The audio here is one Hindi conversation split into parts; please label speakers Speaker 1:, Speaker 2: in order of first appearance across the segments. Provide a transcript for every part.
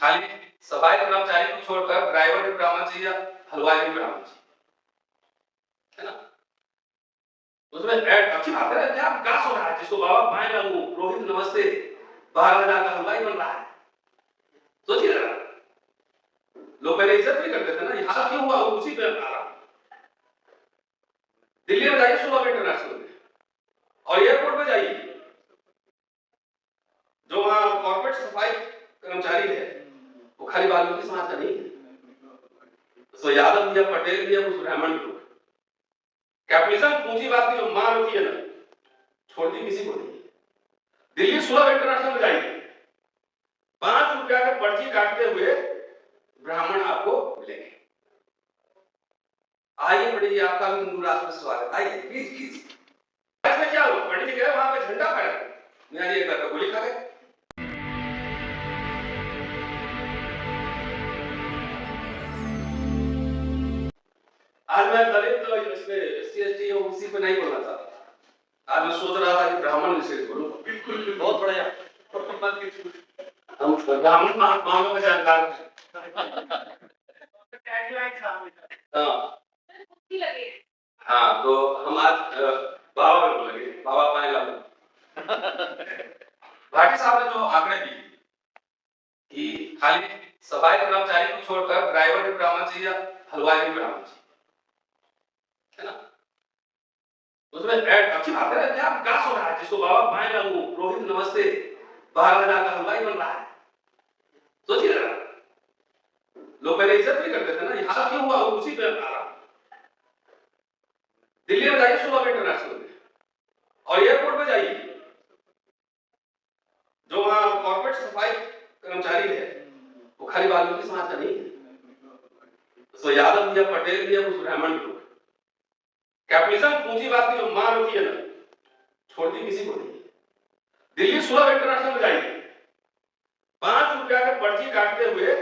Speaker 1: खाली सफाई कर्मचारी को छोड़कर ड्राइवर भी ब्राह्मण चाहिए, हलवाई भी ब्राह्मण चाहिए, है ना। उसमें ऐड अच्छी बात है, क्या विकास हो रहा है, जिसको बाबा पाए ना वो रोहित नमस्ते 12,000 का हलवाई बन रहा है। सोचिए जरा, लोग पहले इज्जत भी करते थे ना, यहाँ क्यों हुआ उसी पे आ रहा। दिल्ली में जाइए सुलभ इंटरनेशनल में और एयरपोर्ट पे जाइए, जो वहां कॉर्पोरेट सफाई कर्मचारी है वो खाली वाल्मीकि समाज का नहीं है, तो यादव भी है, पटेल भी है, कुछ ब्राह्मण भी है। कैपिटलिज्म पूंजीवाद की जो मार होती है ना, छोड़ती किसी को नहीं। दिल्ली सुलभ इंटरनेशनल में जाइए, 5 रुपया का पर्ची काटते हुए ब्राह्मण आपको मिलेंगे। आइए पंडित जी, आपका भी हिंदू राष्ट्र में स्वागत, आइए प्लीज प्लीज। इसमें क्या हुआ, पंडित जी गए वहां पे झंडा फहराया, मियां जी एक बार गोली खा गए। आज मैं दलित इसमें SC/ST OBC पे नहीं बोलना चाहता, आज मैं सोच रहा था कि ब्राह्मण विषय बोलूं। बिल्कुल बहुत बढ़िया, हम ब्राह्मण मामलों में जानकार हैं। हाँ, तो हम आज बाबा में बोलेंगे, बाबा पाएगा। भाटी साहब ने जो आंकड़े दिए कि खाली सफाई कर्मचारी को छोड़कर ड्राइवर भी ब्राह्मण चाहिए, हलवाई भी ब्राह्मण चाहिए, है ना। उसमें ऐड अच्छी बात है, क्या विकास हो रहा है, जिसको बाबा पाए ना वो रोहित नमस्ते 12,000 का हलवाई बन रहा है। सोचिए जरा, लोग पहले इज्जत भी करते थे ना, यहाँ क्यों हुआ उसी पे आ रहा। दिल्ली में जाइए सुलभ इंटरनेशनल में और एयरपोर्ट पे जाइए, जो वहां कॉर्पोरेट सफाई कर्मचारी है वो खाली वाल्मीकि समाज का नहीं है, तो यादव भी है, पटेल भी है, कुछ ब्राह्मण भी है। कैपिटलिज्म पूंजीवाद की जो मार होती है ना, छोड़ती किसी को नहीं। दिल्ली सुलभ इंटरनेशनल में जाइए, 5 रुपया का पर्ची काटते हुए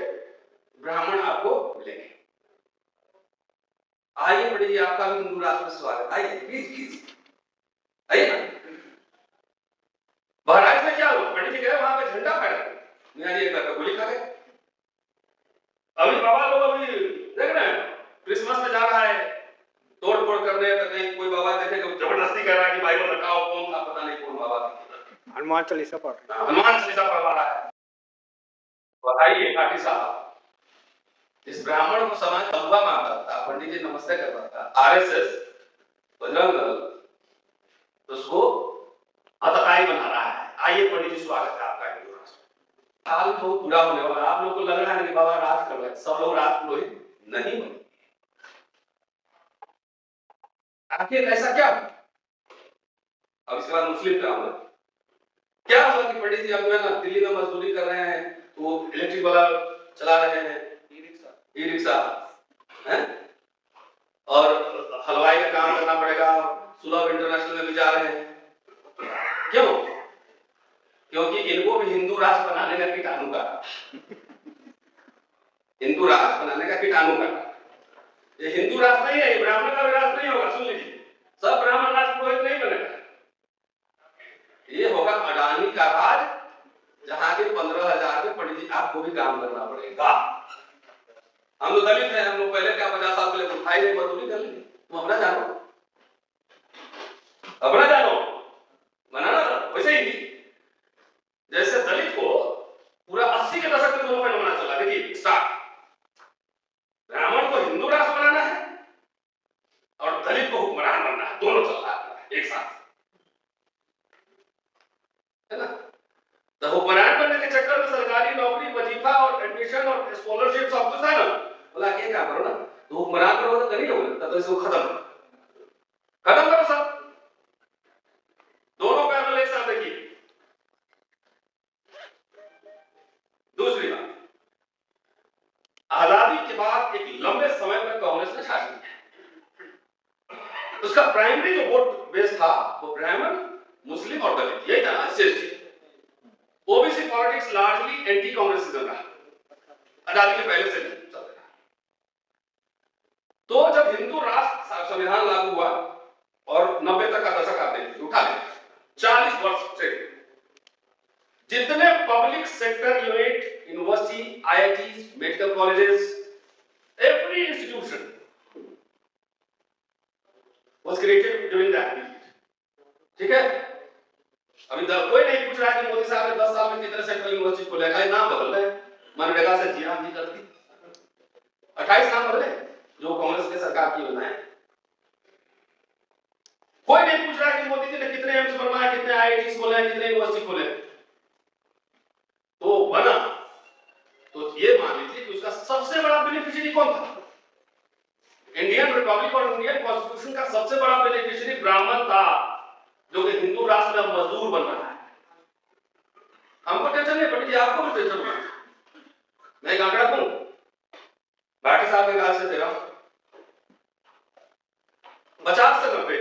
Speaker 1: ब्राह्मण आपको मिलेंगे। आइए पंडित जी, आपका भी हिंदू राष्ट्र में स्वागत, आइए प्लीज प्लीज, आइए ना। बहराइच में क्या हुआ, पंडित जी गए वहां पे झंडा फहराया, मियां जी एक बार गोली खा गए। अभी बाबा लोग अभी देख रहे हैं, क्रिसमस में जा रहा है तोड़ फोड़ करने, तो कहीं कोई बाबा देखेगा जबरदस्ती कह रहा है कि बाइबल रखाओ, कौन था पता नहीं कौन बाबा था,
Speaker 2: हनुमान चालीसा पढ़ रहा है,
Speaker 1: हनुमान चालीसा पढ़वा रहा है। बताइए भाटी साहब, इस ब्राह्मण को समाज अगुवा मानता था, पंडित जी नमस्ते करता था, RSS बजरंग दल उसको अतताई बना रहा है। आइए पंडित जी, स्वागत है आपका हिंदू राष्ट्र। हाल बहुत बुरा होने वाला, आप लोग को लग रहा है कि बाबा राज कर रहे हैं, सब लोग राज पुरोहित नहीं बने। आखिर ऐसा क्या, अब इसके बाद मुस्लिम पे आऊंगा, क्या हुआ कि पंडित जी अब ना दिल्ली में मजदूरी कर रहे हैं, वो इलेक्ट्रिक वाला चला रहे हैं, ई रिक्शा है, और हलवाई का काम करना पड़ेगा, सुलभ इंटरनेशनल में भी जा रहे हैं। क्यों? क्योंकि इनको भी हिंदू राष्ट्र बनाने का कीटाणु का, हिंदू राष्ट्र बनाने का कीटाणु का। ये हिंदू राष्ट्र नहीं है, ये ब्राह्मण का भी राष्ट्र नहीं होगा। सुन लीजिए, सब ब्राह्मण राष्ट्र पुरोहित नहीं बनेगा, ये होगा अडानी का राज, जहां के 15,000 में पंडित जी आपको भी काम करना पड़ेगा। हम लोग दलित हैं, हम लोग पहले क्या 50 साल पहले उठाई नहीं, मजदूरी कर ली, तुम अपना जानो, अपना जानो, बनाना वैसे ही जैसे दलित को पूरा 80 के दशक में दोनों फेनोमेना चला। देखिए स्टार्ट, ब्राह्मण को हिंदू राष्ट्र बनाना है और दलित को हुक्मरान बनना है, दोनों चल रहा है एक साथ, है ना। तो हुक्मरान बनने के चक्कर में सरकारी नौकरी, वजीफा और एडमिशन और स्कॉलरशिप सब कुछ है ना, बोला क्या काम करो ना, तो हुक्मरान करो तो नहीं होगा, तो इसको खत्म करो सब, दोनों पैनल एक साथ। देखिए दूसरी बात, आजादी के बाद एक लंबे समय तक कांग्रेस ने शासन किया, उसका प्राइमरी जो वोट बेस था वो ब्राह्मण, मुस्लिम और दलित, यही था ना। SC/ST OBC politics largely anti Congressism रहा, आजादी के पहले से चल रहा। तो जब हिंदू राष्ट्र संविधान लागू हुआ और 90 तक का दशक आप देखिए, उठा ले 40 वर्ष से जितने public sector unit, university, IITs, medical colleges, every institution was created during that period. ठीक है? अभी कोई नहीं पूछ रहा है कि मोदी साहब ने 10 साल में कितने सेंट्रल यूनिवर्सिटी खोले, खाली नाम बदल रहे हैं। मनरेगा से जी हाँ जी करती 28 नाम बदले जो कांग्रेस की सरकार की योजनाएं। कोई नहीं पूछ रहा है कि मोदी जी ने कितने एम्स बनवाए, कितने IITs खोले, कितने यूनिवर्सिटी खोले। तो बना तो ये मान लीजिए कि उसका सबसे बड़ा बेनिफिशियरी कौन था? इंडियन रिपब्लिक और इंडियन कॉन्स्टिट्यूशन का सबसे बड़ा बेनिफिशियरी ब्राह्मण था, जो कि हिंदू राष्ट्र में मजदूर बन रहा है। हमको टेंशन नहीं पड़ी, आपको भी टेंशन नहीं। मैं एक आंकड़ा दूं, भाटी साहब के गाल से दे रहा हूं, 50 से 90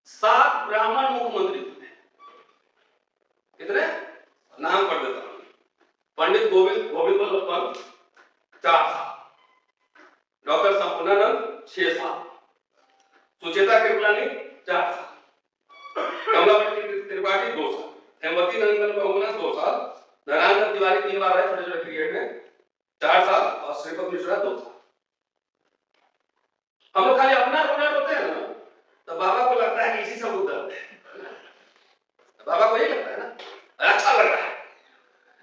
Speaker 1: 7 ब्राह्मण मुख्यमंत्री थे। कितने? नाम पढ़ देता हूं। पंडित गोविंद वल्लभ पंत 4 साल, डॉक्टर संपूर्णानंद 6 साल, सुचेता कृपलानी 4 साल, कमलापति त्रिपाठी 2 साल, हेमवती नंदन बहुगुणा 2 साल, नारायण तिवारी 3 बार है छोटे छोटे पीरियड में 4 साल, और श्रीपद मिश्रा 2 साल। हम लोग खाली अपना रोना रोते हैं ना, तो बाबा को लगता है कि इसी सब उधर है। बाबा को यही लगता है ना, अच्छा लग रहा है।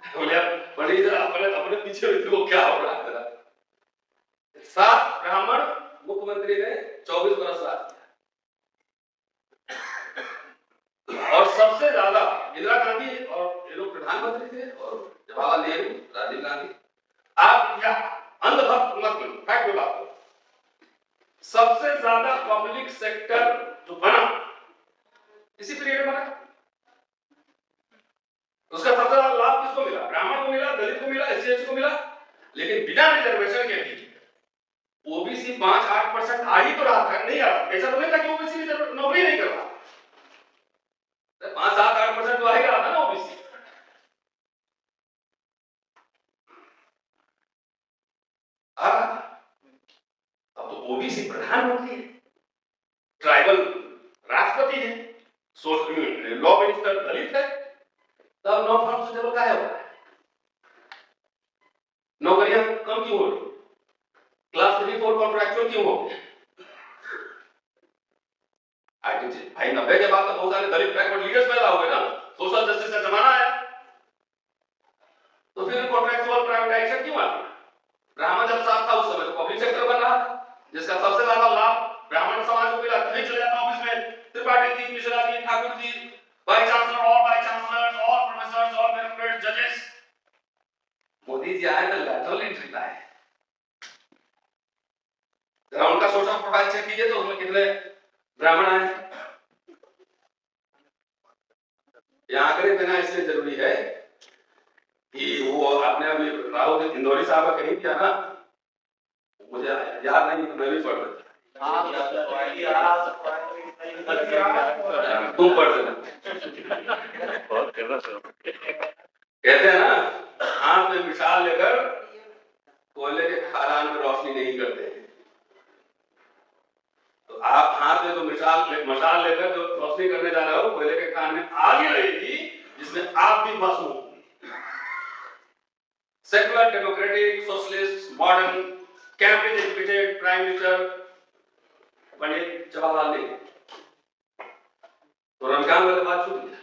Speaker 1: बोले पंडित जी अपने पीछे देखो क्या हो रहा है। 7 ब्राह्मण मुख्यमंत्री ने 24 वर्ष राज किया, और सबसे ज्यादा इंदिरा गांधी और ये लोग प्रधानमंत्री थे, और जवाहरलाल नेहरू, राजीव गांधी। आप या अंधभक्त मत बनो, फैक्ट पे बात करो। सबसे ज्यादा पब्लिक सेक्टर जो बना इसी पीरियड में बना। उसका सबसे ज्यादा लाभ किसको मिला? ब्राह्मण को मिला, दलित को मिला, SC/ST को मिला। लेकिन बिना रिजर्वेशन के भी ओबीसी 5-8% आ ही तो रहा था, नहीं आ रहा। ऐसा तो नहीं था कि ओबीसी नौकरी नहीं कर रहा, 5-7-8% तो आ ही रहा था ना ओबीसी। अब तो ओबीसी प्रधानमंत्री है, ट्राइबल राष्ट्रपति है, लॉ मिनिस्टर दलित है। तब नॉन फार्म से चलो क्या हो रहा है? नौकरियां कम क्यों हो रही? क्लास 3-4 कॉन्ट्रैक्चुअल क्यों हो गए? भाई 90 के बाद तो बहुत सारे दलित बैकवर्ड लीडर्स पैदा हुए ना, सोशल जस्टिस का जमाना आया, तो फिर कॉन्ट्रैक्चुअल प्राइवेटाइजेशन क्यों आ गया? ब्राह्मण जब साथ था उस समय तो पब्लिक सेक्टर बन रहा था, जिसका सबसे ज्यादा लाभ ब्राह्मण समाज को मिला। नहीं चले जाता ऑफिस में त्रिपाठी जी, मिश्रा जी, ठाकुर जी, वाइस चांसलर और वाइस चांसलर्स और प्रोफेसर्स और ब्यूरोक्रेट्स, जजेस। मोदी जी आए तो लैटरल एंट्री लाए। जरा उनका सोशल प्रोफाइल चेक कीजिए तो उसमें कितने ब्राह्मण आए। ये आंकड़े देना इसलिए जरूरी है कि वो आपने अभी राहुल इंदौरी साहब का कहीं किया ना, मुझे याद नहीं, मैं भी पढ़ लेता। तुम पढ़ देना। कहते हैं ना, हाथ में मिसाल लेकर कोयले के खादान में रोशनी नहीं करते। तो आप हाथ में तो मशाल लेकर जो रोशनी करने जा रहे हो, कोयले के खान में आग ही रहेगी जिसमें आप भी भस्म हो। Secular, democratic, socialist, modern, Cambridge educated prime minister Pandit Jawaharlal Nehru. तो रविकांत वाले बात छूट गया,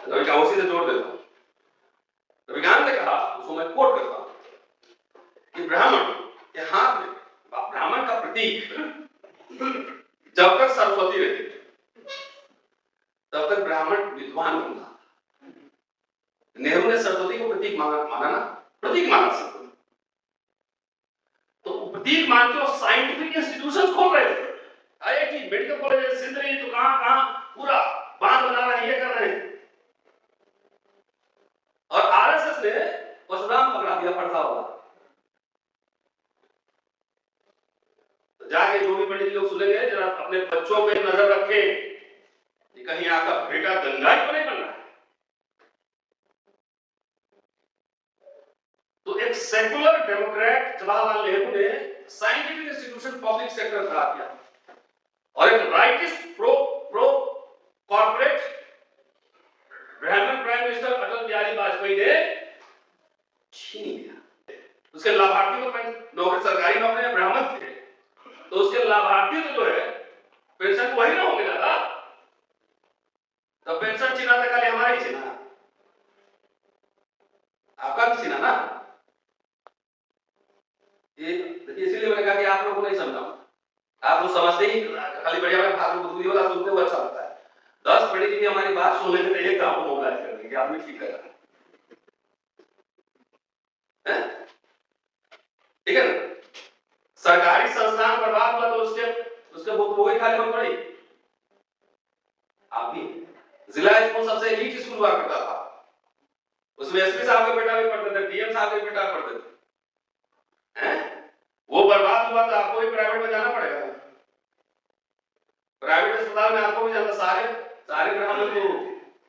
Speaker 1: रविकांत उसी से जोड़ देता हूं। रविकांत ने कहा, उसको मैं कोट करता हूं कि ब्राह्मण के हाथ में, ब्राह्मण का प्रतीक जब तक सरस्वती रहती तब तक ब्राह्मण विद्वान बनता। नेहरू ने सरस्वती को प्रतीक माना ना, प्रतीक माना सरस्वती, तो प्रतीक मान के वो साइंटिफिक इंस्टीट्यूशंस खोल रहे थे, IIT, मेडिकल कॉलेज, सिंदरी, तो कहां पूरा बांध बना रहे हैं, ये कर रहे हैं। और RSS ने परशुराम पकड़ा दिया, पड़ता होगा। तो जाके जो भी पंडित लोग सुनेंगे, जरा अपने बच्चों पे नजर रखें कि कहीं आपका बेटा दंगाई तो नहीं बन रहा है। तो एक सेकुलर डेमोक्रेट जवाहरलाल नेहरू ने साइंटिफिक इंस्टीट्यूशन पब्लिक सेक्टर खड़ा किया, और एक राइटिस्ट प्रो कॉर्पोरेट ब्राह्मण प्राइम मिनिस्टर अटल बिहारी वाजपेयी ने छीन लिया। उसके लाभार्थी को नौकरी, सरकारी नौकरी में ब्राह्मण थे तो उसके लाभार्थी तो जो है पेंशन वही ना होंगे दादा। तो पेंशन छीना था खाली हमारा ही छीना, आपका भी छीना ना। ये देखिए, इसीलिए मैंने कहा कि आप लोगों को नहीं समझाऊं। आप लोग समझते ही खाली बढ़िया बढ़िया भागवत बुद्धि वाला सुनते हुए अच्छा लगता है। 10 पढ़ी लिखी हमारी बात सुन लेते तो एक गांव को मोबाइल कर देंगे, आदमी ठीक है, ठीक है ना। सरकारी संस्थान बर्बाद हुआ तो उसके भुगतोगे खाली हम पड़ी। आप भी जिला स्कूल सबसे एलीट स्कूल हुआ करता था, उसमें एसपी साहब के बेटा भी पढ़ते थे, डीएम साहब के बेटा पढ़ते थे, हैं? वो बर्बाद हुआ तो आपको भी प्राइवेट में जाना पड़ेगा। प्राइवेट अस्पताल में आपको भी जाना, सारे ब्राह्मण तो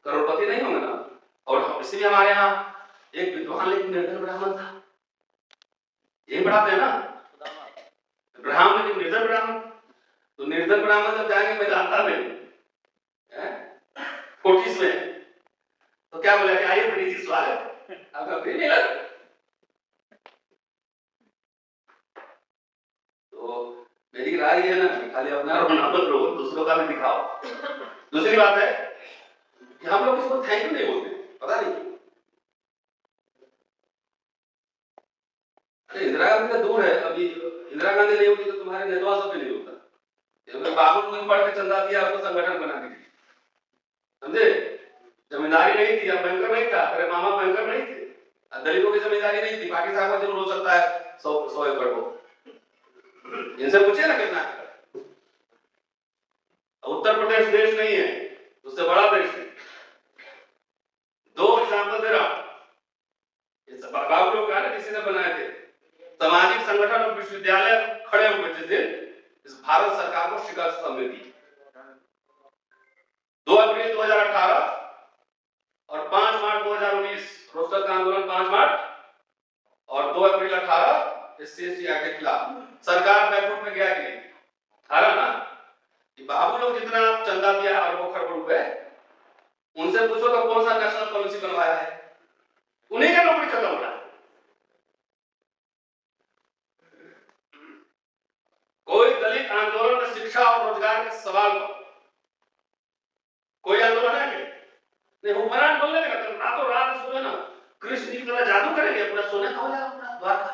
Speaker 1: करोड़पति नहीं होंगे ना। और इसलिए हमारे यहाँ एक विद्वान लेकिन निर्धन ब्राह्मण था, यही पढ़ाते हैं ना, ब्राह्मण लेकिन निर्धन ब्राह्मण। तो निर्धन ब्राह्मण जब जाएंगे वेदांता में, कोटिस में, तो क्या बोला कि आइए बड़ी जी स्वागत, आपका फ्री नहीं लगा। तो मेरी राय है ना कि खाली अपना रोना मत रो, दूसरों का भी दिखाओ। दूसरी बात है कि हम लोग इसको थैंक यू नहीं बोलते, पता नहीं। अरे इंदिरा गांधी का दूर है, अभी इंदिरा गांधी नहीं होती तो तुम्हारे नेतवा सब भी नहीं होता। बाबू ने पढ़ के चंदा दिया, आपको संगठन बना दी, समझे। जमींदारी नहीं थी, अब बैंकर नहीं था, अरे मामा बैंकर नहीं थे, दलितों की जमींदारी नहीं थी, बाकी साहब जरूर हो सकता है 100 एकड़ को, इनसे पूछिए ना कितना। उत्तर प्रदेश देश नहीं है, उससे बड़ा देश है। 2 एग्जाम्पल दे रहा हूं, बाबू लोग का किसी ने बनाए थे सामाजिक संगठन और विश्वविद्यालय खड़े हुए जिस दिन इस भारत सरकार को शिकस्त समझ दी। 2 अप्रैल 2018 और 5 मार्च 2019 रोस्टर का आंदोलन, 5 मार्च और 2 अप्रैल 18 एससी एसटी एक्ट के खिलाफ सरकार बैकफुट में गया कि नहीं, हारा ना। कि बाबू लोग जितना चंदा दिया अरबों खरबों रुपए, उनसे पूछो तो कौन सा नेशनल पॉलिसी बनवाया है, उन्हीं का नौकरी खत्म हो रहा है। कोई दलित आंदोलन में शिक्षा और रोजगार के सवाल पर कोई आंदोलन है नहीं, हुक्मरान बोलने लगा तो रातों रात सुबह ना कृष्ण की तरह जादू करेंगे, पूरा सोने का हो जाएगा पूरा द्वारका।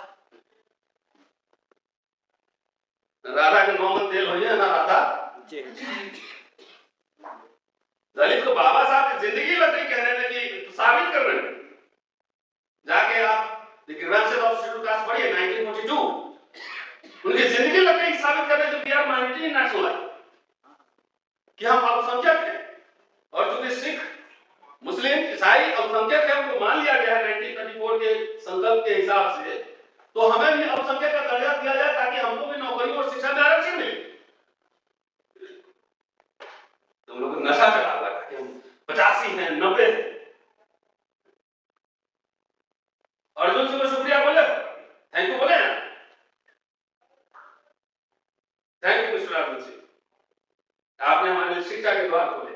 Speaker 1: राधा के 9 मन तेल हो जाए ना राधा। दलित को बाबा साहब की जिंदगी लग गई कहने में कि साबित कर रहे हैं। जाके आप ग्रीवेंसेस ऑफ शेड्यूल कास्ट पढ़िए 1942, उनकी जिंदगी लग गई साबित करने जो बिहार माइनॉरिटी नेशनल है कि हम अल्पसंख्यक हैं, और चूंकि सिख मुस्लिम ईसाई अल्पसंख्यक है उनको मान लिया गया है 1934 के संकल्प के हिसाब से, तो हमें भी अल्पसंख्यक का दर्जा दिया जाए ताकि हमको भी नौकरी और शिक्षा में आरक्षण मिले। तुम लोग नशा चढ़ा हुआ है कि हम 85 हैं 90 हैं। अर्जुन सिंह को शुक्रिया बोले, थैंक यू बोले, thank you mister Arjun Singh, आपने हमारे लिए शिक्षा के द्वार खोले।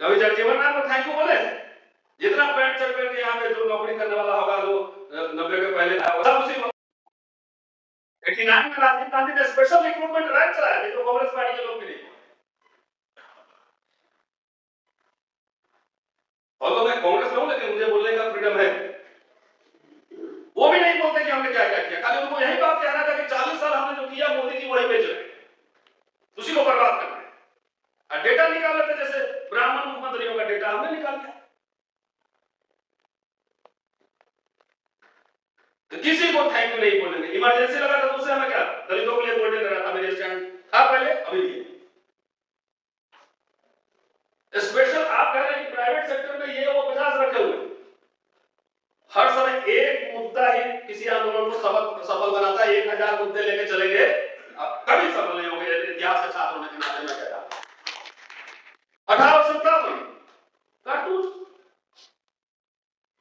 Speaker 1: कभी जगजीवन राम को थैंक यू बोले, जितना पैंट शर्ट पहन के यहाँ पे जो नौकरी करने वाला होगा जो 90 के पहले आया सब उसी 89 में राजीव गांधी ने स्पेशल रिक्रूटमेंट ड्राइव चलाया, नहीं तो कांग्रेस पार्टी के लोग भी नहीं। और तो मैं कांग्रेस में हूं लेकिन मुझे बोलने का फ्रीडम है, वो भी नहीं बोलते कि हमने क्या क्या किया, खाली उनको यही बात कहना था कि 40 साल हमने जो किया मोदी जी वही बेच रहे, उसी को बर्बाद कर रहे हैं। और डेटा निकाल लेते, जैसे ब्राह्मण मुख्यमंत्रियों का डेटा हमने निकाल दिया। तो किसी को थैंक यू नहीं बोलेंगे। इमरजेंसी लगा था तो उससे हमें क्या, दलितों के लिए गोल्डन रहा था, मेरे स्टैंड था पहले अभी भी। स्पेशल आप कह रहे हैं कि प्राइवेट सेक्टर में ये वो 50 रखे हुए, हर समय एक मुद्दा ही किसी आंदोलन को सफल बनाता है, 1000 मुद्दे लेके चलेंगे, अब कभी सफल नहीं होंगे। इतिहास के छात्र होने के नाते मैं कहता हूं 1857 कारतूस,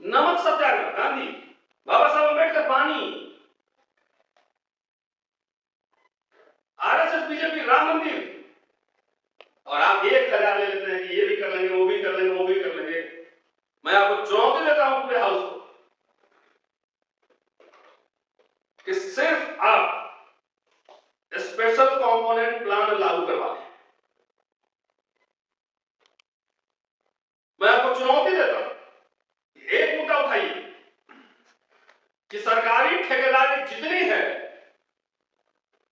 Speaker 1: नमक सत्याग्रह गांधी, बाबा साहब अम्बेडकर पानी, आरएसएस बीजेपी राम मंदिर, और आप 1000 ले लेते हैं कि ये भी कर लेंगे वो भी कर लेंगे वो भी कर लेंगे। मैं आपको चुनौती देता कि सिर्फ आप स्पेशल कंपोनेंट प्लान लागू करवा दें। मैं आपको चुनौती देता हूं, एक मुद्दा उठाइए कि सरकारी ठेकेदारी जितनी है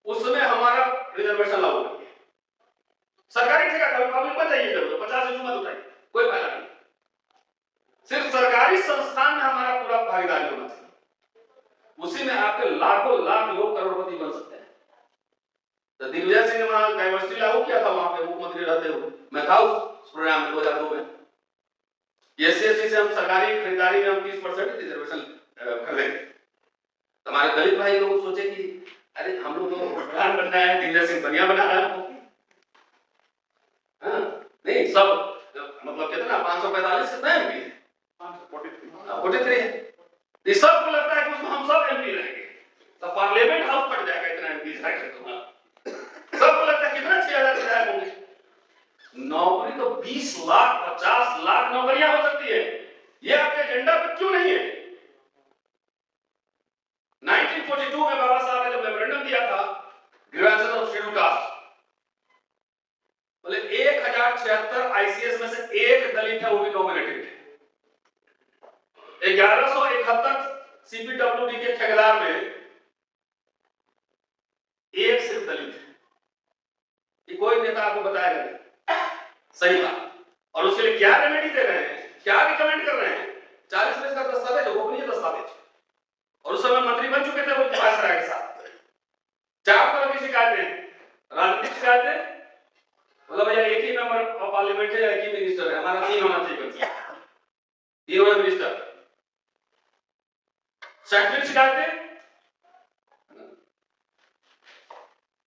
Speaker 1: उसमें हमारा रिजर्वेशन लागू करिए। सरकारी ठेकेदारी पब्लिक मत जाइए, जरूर 50 इशू मत उठाइए, कोई फायदा नहीं। सिर्फ सरकारी संस्थान में हमारा पूरा भागीदारी होना चाहिए, उसी में आपके लाखों लाख लोग करोड़पति बन सकते हैं। तो दिग्विजय सिंह ने वहां डाइवर्सिटी लागू किया था, वहां पे मुख्यमंत्री रहते हुए मैं था उस प्रोग्राम में 2002 में। एससी से हम सरकारी खरीदारी में हम 30% रिजर्वेशन खरीदेंगे। हमारे दलित भाई लोग सोचे कि अरे हम लोग तो प्रधान बनना है, दिग्विजय सिंह बढ़िया बना रहा है। हाँ, नहीं सब मतलब कितना 545 कितना एमपी है, 543 है। इस सबको लगता है कि उसमें हम सब एमपी रहेंगे, तो पार्लियामेंट हाउस पड़ जाएगा इतना एमपी जाएगा। सबको लगता है कितना 6000 विधायक होंगे। नौकरी तो 20 लाख 50 लाख नौकरियां हो सकती है, ये आपके एजेंडा पर क्यों नहीं है? 1942 में बाबा साहब ने जब मेमोरेंडम दिया था ग्रेजुएशन ऑफ शेड्यूल कास्ट, बोले 1076 आईसीएस में से एक दलित है, वो भी नॉमिनेटेड है। 1171 सीपीडब्ल्यूडी के ठेकेदार में एक सिर्फ दलित है। ये कोई नेता आपको बताएगा नहीं, सही बात। और उसके लिए क्या रेमेडी दे रहे हैं, क्या रिकमेंड कर रहे हैं? 40 पेज का दस्तावेज, गोपनीय दस्तावेज। और उस समय मंत्री बन चुके थे वो वायसराय के साथ। 4 तरह की शिकायतें, राजनीतिक शिकायतें, मतलब भैया एक ही मेंबर ऑफ पार्लियामेंट है या एक ही मिनिस्टर है, हमारा 3 होना चाहिए, 3 होना मिनिस्टर। शैक्षणिक शिकायतें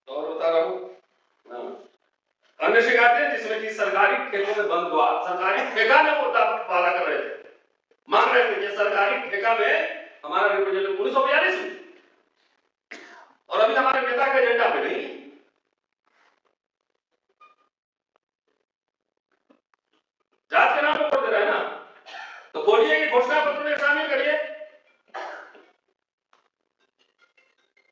Speaker 1: और बता रहा हूं, अन्य शिकायतें जिसमें कि सरकारी ठेकों में बंद द्वार, सरकारी ठेका में वो वादा कर रहे थे, मांग रहे थे कि सरकारी ठेका में हमारा रिप्रेजेंटेटिव 1942 में, और अभी हमारे नेता के एजेंडा पे नहीं। जात के नाम पे वोट दे रहे हैं ना, तो बोलिए कि घोषणा पत्र में शामिल करिए।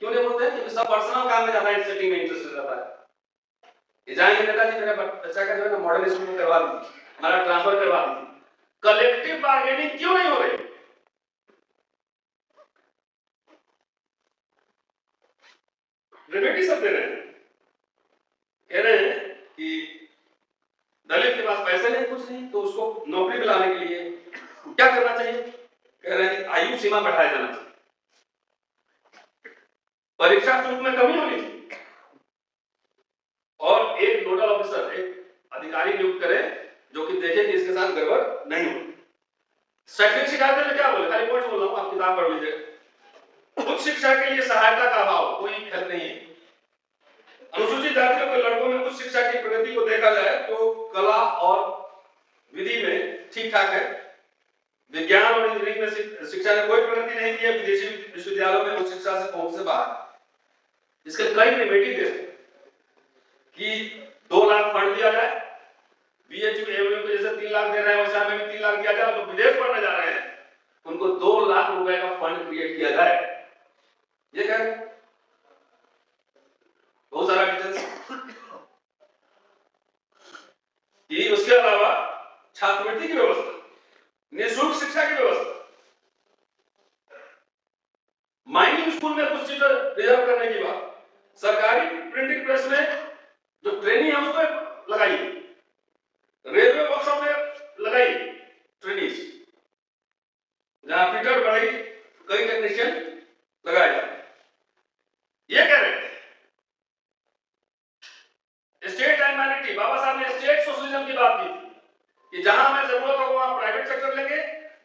Speaker 1: क्यों नहीं बोलते? क्योंकि सब पर्सनल काम में ज्यादा सेटिंग में इंटरेस्ट रहता है। जाएंगे नेताजी मेरे बच्चा का जो है ना मॉडल स्कूल में करवा दीजिए, हमारा ट्रांसफर करवा दीजिए। कलेक्टिव बार्गेनिंग क्यों नहीं हो रही? रेमेडी सब दे रहे हैं, कह रहे हैं कि दलित के पास पैसे नहीं, कुछ नहीं, तो उसको नौकरी दिलाने के लिए क्या करना चाहिए? कह रहे हैं कि आयु सीमा बढ़ाया जाना चाहिए, परीक्षा शुल्क में कमी होनी चाहिए, और एक नोडल ऑफिसर, एक अधिकारी नियुक्त करें जो कि देखे कि इसके साथ गड़बड़ नहीं हो। शैक्षणिक शिकायतें में क्या बोले, खाली पॉइंट बोल रहा हूं, आप किताब पढ़ लीजिए। उच्च शिक्षा के लिए सहायता का अभाव, कोई हेल्प नहीं है। अनुसूचित जातियों के लड़कों में उच्च शिक्षा की प्रगति को देखा जाए तो कला और विधि में ठीक ठाक है, विज्ञान और इंजीनियरिंग में शिक्षा ने कोई प्रगति नहीं की है, विदेशी विश्वविद्यालयों में उच्च शिक्षा से पहुंच से बाहर। इसके कई रेमेडी दे कि 2 लाख फंड दिया जाए, बीएचयू एमयू को जैसे 3 लाख दे रहे हैं वैसे हमें भी 3 लाख दिया जाए, तो विदेश पढ़ने जा रहे हैं उनको 2 लाख रुपए का फंड क्रिएट किया जाए। ये क्या है? बहुत सारा डिटेल्स। ये उसके अलावा छात्रवृत्ति की व्यवस्था, निःशुल्क शिक्षा की व्यवस्था, माइनिंग स्कूल में कुछ सीटें रिजर्व करने की बात, सरकारी प्रिंटिंग प्रेस में जो ट्रेनिंग है उसको लगाइए, रेलवे वर्कशॉप में लगाइए ट्रेनिंग, जहां फिटर बढ़ी कई टेक्नीशियन लगाए जाए। ये कह रहे हैं स्टेट एंड माइनॉरिटी, बाबा साहब ने स्टेट सोशलिज्म की बात की थी कि जहां हमें जरूरत होगा वहां प्राइवेट सेक्टर लेंगे,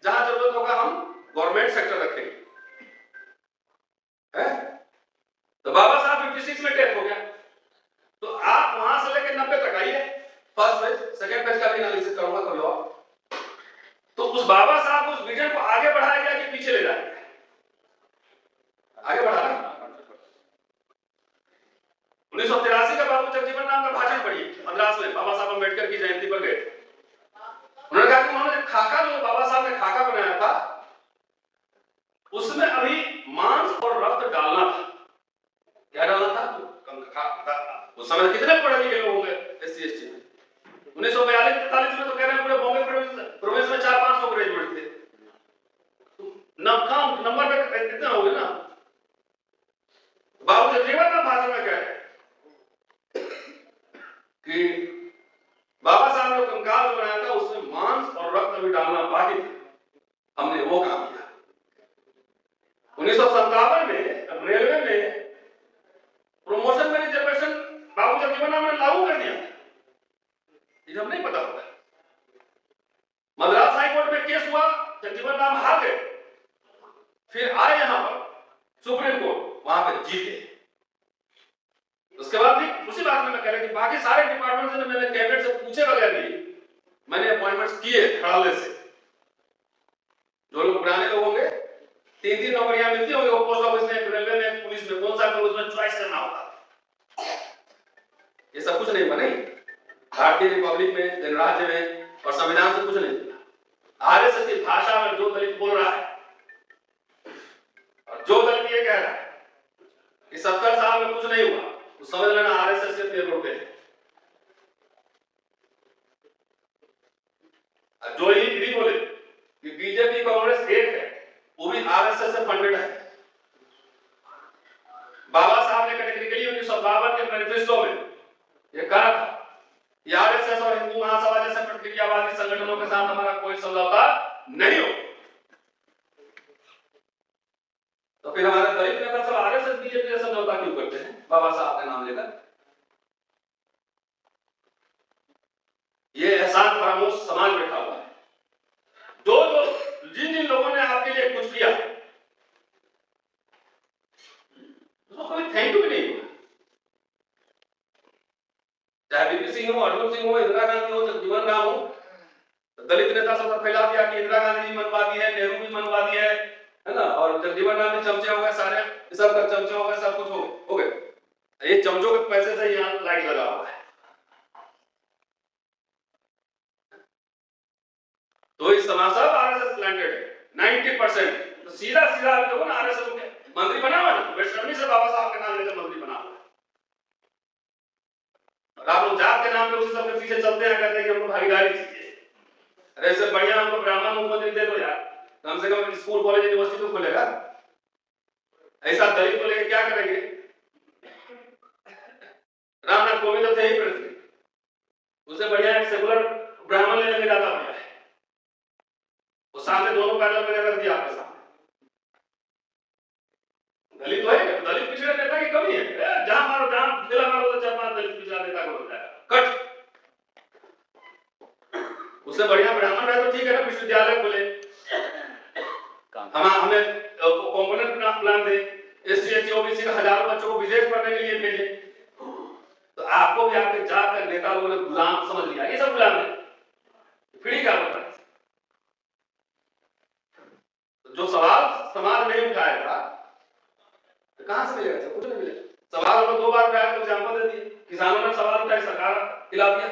Speaker 1: जहां जरूरत होगा हम गवर्नमेंट सेक्टर रखेंगे, है? तो बाबा साहब 56 में डेथ हो गया, तो आप वहां से लेकर 90 तक आइए, फर्स्ट पेज सेकंड पेज का भी एनालिसिस करूंगा कभी और। तो उस बाबा साहब उस विजन को आगे बढ़ाया गया कि पीछे ले जाए? आगे बढ़ाना। 1983 का बाबू जगजीवन राम का भाषण पढ़िए, मद्रास में बाबा साहब अम्बेडकर की जयंती पर गए। उन्होंने कहा कि उन्होंने खाका, जो बाबा साहब ने खाका बनाया था उसमें अभी मांस और रक्त डालना था। उस समय कितने पढ़े लिखे लोग होंगे SC ST में? 1942-43 में तो कह रहे हैं पूरे बॉम्बे प्रोविंस में 400-500 ग्रेजुएट थे। नंबर पे कितना हो गया ना। बाबू जगजीवन राम भाषण में कह रहे हैं कि बाबा साहब ने कंकाल जो बनाया था उसमें मांस और रक्त भी डालना बाकी था, हमने वो काम किया। 1957 में रेलवे में प्रमोशन में रिजर्वेशन बाबू जगजीवन राम ने लागू कर दिया, ये हम नहीं पता होता। मद्रास हाई कोर्ट में केस हुआ, जगजीवन राम हार गए, फिर आए यहां पर सुप्रीम कोर्ट, वहां पे जीते। उसके बाद भी उसी बात में मैं कह रहा कि बाकी सारे डिपार्टमेंट से मैंने कैबिनेट से पूछे बगैर भी मैंने अपॉइंटमेंट्स किए खड़ाले से। जो लोग पुराने लोग होंगे 3-3 नौकरियां मिलती होंगी, वो पोस्ट ऑफिस में, रेलवे में, पुलिस में, कौन सा करो उसमें चॉइस करना होगा। ये सब कुछ नहीं बने भारतीय रिपब्लिक में, गणराज्य में, और संविधान से कुछ नहीं। RSS की भाषा में जो दलित बोल रहा है और जो दलित ये कह रहा है कि 70 साल में कुछ नहीं हुआ, तो समझ लेना RSS के पेपर पे है। जो ये बोले कि बीजेपी कांग्रेस एक है, वो भी RSS से फंडेड है। बाबा साहब ने कैटेगरिकली 1952 के मैनिफेस्टो में ये कहा था कि RSS और हिंदू महासभा जैसे प्रतिक्रियावादी संगठनों के साथ हमारा कोई समझौता नहीं हो। तो फिर हमारे दलित नेता सब RSS बीजेपी से समझौता क्यों करते हैं बाबा साहब का नाम लेकर? ये एहसान फरामोश समाज बैठा हुआ है। जिन लोगों ने आपके लिए कुछ किया उसको कोई थैंक यू भी नहीं हुआ। चाहे VP सिंह हो, अर्जुन सिंह हो, इंदिरा गांधी हो, जगजीवन राम हो, दलित नेता सब फैला दिया कि इंदिरा गांधी भी मनवादी है, नेहरू भी मनवादी है ना, और जगजीवन राम भी चमचे हो गए, सारे सब का चमचे हो गए, सब कुछ हो गए। ये चमचों के पैसे से यहाँ लाइट लगा हुआ है। तो इस समाज सब RSS प्लांटेड है 90%। तो सीधा देखो ना, RSS के मंत्री बना हुआ ना, वैष्णवी से बाबा साहब के नाम लेकर मंत्री बना हुआ। और आप लोग जात के नाम पे उसी सबके पीछे चलते हैं, कहते हैं कि हमको भागीदारी चाहिए। अरे इससे बढ़िया हमको ब्राह्मण मुख्यमंत्री दे दो यार, कम से कम स्कूल कॉलेज यूनिवर्सिटी तो खोलेगा। ऐसा दलित को लेकर क्या करेंगे? रामनाथ कोविंद तो थे ही प्रेसिडेंट, उससे बढ़िया एक सेकुलर ब्राह्मण ले लेके ज्यादा बढ़िया है। वो सामने दोनों पैनल मैंने रख दिया आपके सामने। दलित है, दलित पिछड़ा नेता की कमी है। जहां मारो, जहां जिला मारो तो 4-5 दलित पिछड़ा नेता को हो जाएगा कट। उससे बढ़िया ब्राह्मण है तो ठीक है ना, विश्वविद्यालय खोले, हमें कंपोनेंट प्लान दे, SC ST OBC के हजारों बच्चों को विदेश पढ़ने के लिए भेजे। तो आपको भी आपके जाकर नेता लोगों ने गुलाम समझ लिया। ये सब गुलाम है, फ्री का होता है। जो सवाल समाज नहीं उठाएगा तो कहां से मिलेगा? कुछ नहीं मिलेगा। सवाल हमने 2 बार उठाया, तो एग्जांपल दे दिए। किसानों ने सवाल उठाया, सरकार हिला दिया।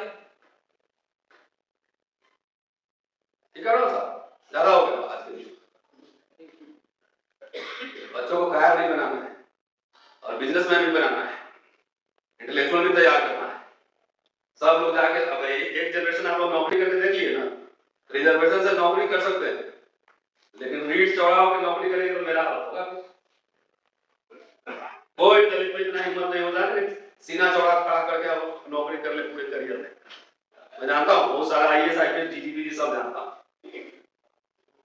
Speaker 1: ठीक है ना साहब, ज्यादा हो गया आज के लिए। बच्चों को कायर नहीं बनाना है और बिजनेसमैन भी बनाना है, इंटेलेक्चुअल भी तैयार करना है। सब लोग जाके अब एक जनरेशन आप लोग नौकरी करके देख लिए ना, रिजर्वेशन से नौकरी कर सकते हैं, लेकिन रीढ़ चौड़ा होकर नौकरी करेंगे तो मेरा हाल होगा। कोई दलित में इतना हिम्मत नहीं होता है सीना चौड़ा खड़ा करके अब नौकरी कर ले पूरे करियर में। मैं जानता हूँ बहुत सारा IAS IPS DGP सब जानता हूँ,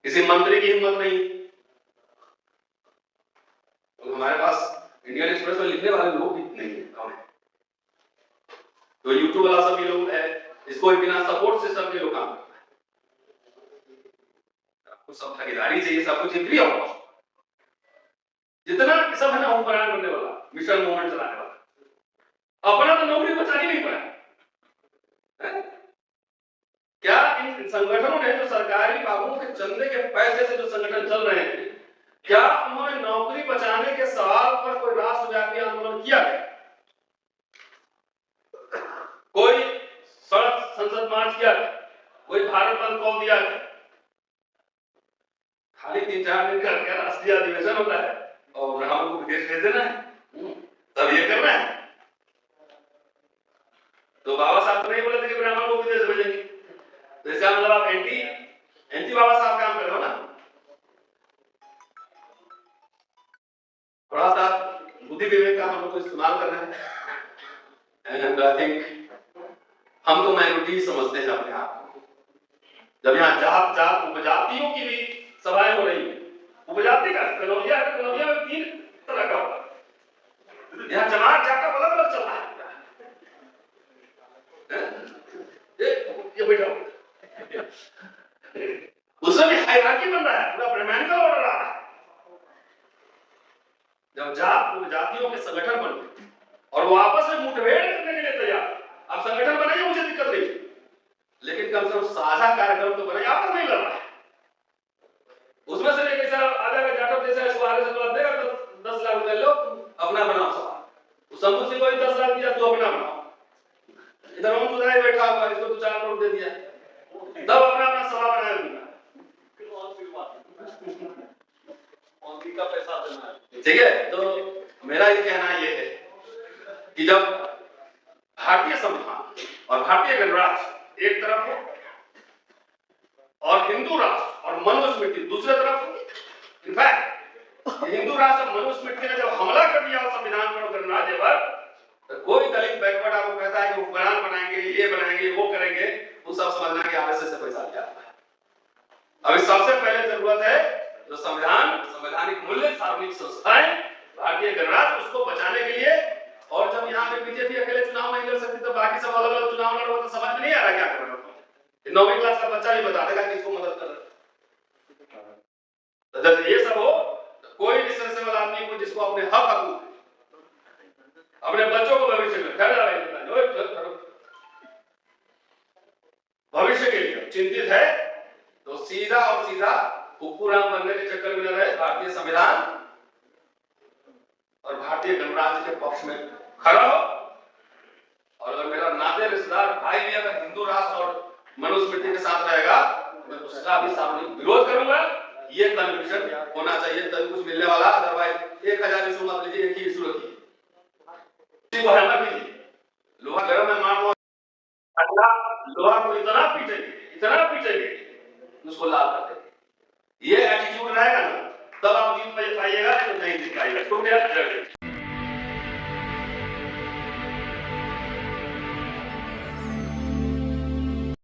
Speaker 1: किसी मंत्री की हिम्मत नहीं। तो हमारे पास इंडियन एक्सप्रेस में लिखने वाले लोग भी नहीं है, कौन है? तो यूट्यूब वाला सब ये लोग है, इसको बिना सपोर्ट सिस्टम के लोग काम करते हैं। आपको सब भागीदारी चाहिए, सब कुछ फ्री ऑफ कॉस्ट। जितना सब है ना हुक्मरान बनने वाला, मिशन मूवमेंट चलाने वाला, अपना तो नौकरी बचा ही नहीं पाया। क्या इन संगठनों ने, जो सरकारी बाबुओं के चंदे के पैसे से जो संगठन चल रहे हैं, क्या उन्होंने नौकरी बचाने के सवाल पर कोई राष्ट्रव्यापी आंदोलन किया है? कोई सड़क संसद मार्च किया है? कोई भारत बंद कॉल दिया है? खाली 3-4 दिन का राष्ट्रीय अधिवेशन होता है और हम को विदेश भेज देना है, तब ये करना है। तो बाबा साहब तो नहीं बोले थे कि ब्राह्मण को विदेश भेजेंगे, तो इसका मतलब आप एंटी बाबा साहब काम कर रहे हो ना। थोड़ा सा बुद्धि विवेक का हम लोग को इस्तेमाल करना है। एंड आई थिंक हम तो माइनॉरिटी समझते हैं अपने आप को। जब यहाँ जात जात उपजातियों की भी सभाएं हो रही है, उपजाति का कनौजिया है, कनौजिया में 3 तरह का होता है। यहाँ जमात जाकर अलग अलग चल रहा है। ये बैठा उसमें भी हायरार्की बन रहा है, पूरा ब्राह्मणिकल ऑर्डर आ रहा है। जब जात उपजातियों के संगठन बन गए और वो आपस में मुठभेड़ करने के लिए तैयार, आप संगठन बनाइए, मुझे दिक्कत नहीं, लेकिन कम से कम साझा कार्यक्रम तो बनाइए। आपस नहीं लड़ रहा है, उसमें से एक ऐसा आ जाएगा जाटव जैसा इसको आगे से तो देगा तो 10 लाख रुपए लो, अपना बनाओ सभा। उस शंभू सिंह को 10 लाख दिया, तू अपना बनाओ। इधर हम सुधाई बैठा हुआ, इसको तो 4 करोड़ दे दिया, तब अपना अपना सभा बनाया दूंगा। का पैसा देना है, ठीक है। तो मेरा ये कहना ये है कि जब भारतीय संविधान और भारतीय गणराज्य एक तरफ हो और हिंदू राष्ट्र और मनुस्मृति दूसरे तरफ हो, इनफैक्ट हिंदू राष्ट्र और मनुस्मृति ने जब हमला कर दिया संविधान पर और गणराज्य पर, तो कोई दलित बैकवर्ड आपको कहता है कि उपकरण बनाएंगे, ये बनाएंगे, वो करेंगे, वो सब समझना कि आरएसएस से पैसा लिया जाता है। अभी सबसे पहले जरूरत है जो संविधान, संवैधानिक मूल्य, सार्वजनिक संस्थाएं, भारतीय गणराज्य, उसको बचाने के लिए। और जब यहाँ पे बीजेपी अकेले चुनाव नहीं लड़ सकती तो बाकी सब अलग अलग चुनाव लड़ो, तो समझ में नहीं आ रहा क्या करना है। 9वीं क्लास का बच्चा भी बता देगा कि इसको मदद कर रहा है। तो जब ये सब हो तो कोई रिसर्चेबल आदमी को जिसको अपने हक हकूक, अपने बच्चों को भविष्य में भविष्य के लिए चिंतित है, तो सीधा और सीधा हुक्कुराम बनने के चक्कर में न रहे, भारतीय संविधान और भारतीय गणराज्य के पक्ष में खड़ा हो। और अगर मेरा नाते रिश्तेदार भाई भी अगर हिंदू राष्ट्र और मनुस्मृति के साथ रहेगा, मैं उसका भी सामूहिक विरोध करूंगा। ये कन्विक्शन होना चाहिए, तभी कुछ मिलने वाला। अदरवाइज 1000 इशू मत लीजिए, एक ही इशू रखिए, को हेल्प कीजिए। लोहा गर्म में मार दो, लोहा को इतना पीटेंगे उसको लाल कर देंगे। ये एटीट्यूड रहेगा ना, तब आप जीत पाइएगा, नहीं तो नहीं जीत पाइएगा।